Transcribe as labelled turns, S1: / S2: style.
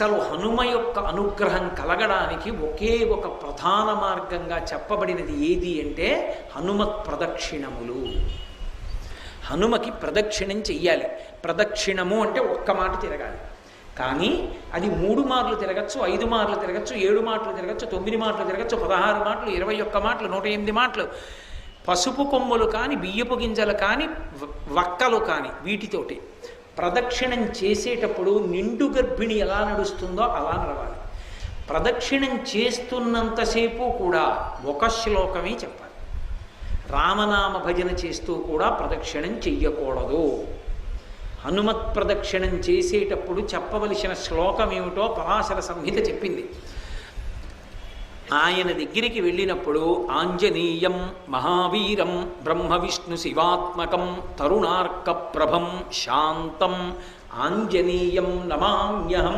S1: అసలు హనుమ యొక్క అనుగ్రహం కలగడానికి ఒకే ఒక ప్రధాన మార్గంగా చెప్పబడినది ఏది అంటే హనుమత్ ప్రదక్షిణములు. హనుమకి ప్రదక్షిణం చెయ్యాలి. ప్రదక్షిణము అంటే ఒక్క మాట తిరగాలి. కానీ అది 3 మార్లు తిరగచ్చు, 5 మార్లు తిరగచ్చు, 7 మాటలు తిరగచ్చు, 9 మాటలు తిరగచ్చు, 16 మాటలు, 21 మాటలు, 108 మాటలు. పసుపు కొమ్ములు కానీ, బియ్యపు గింజలు కానీ, వక్కలు కానీ వీటితోటి ప్రదక్షిణం చేసేటప్పుడు నిండు గర్భిణి ఎలా నడుస్తుందో అలా నడవాలి. ప్రదక్షిణం చేస్తున్నంతసేపు కూడా ఒక శ్లోకమే చెప్పాలి. రామనామ భజన చేస్తూ కూడా ప్రదక్షిణం చెయ్యకూడదు. హనుమత్ ప్రదక్షిణం చేసేటప్పుడు చెప్పవలసిన శ్లోకం ఏమిటో పరాశర సంహిత చెప్పింది. ఆయన దగ్గరికి వెళ్ళినప్పుడు ఆంజనేయం మహావీరం బ్రహ్మ విష్ణు శివాత్మకం తరుణార్క ప్రభం శాంతం ఆంజనేయం నమామ్యహం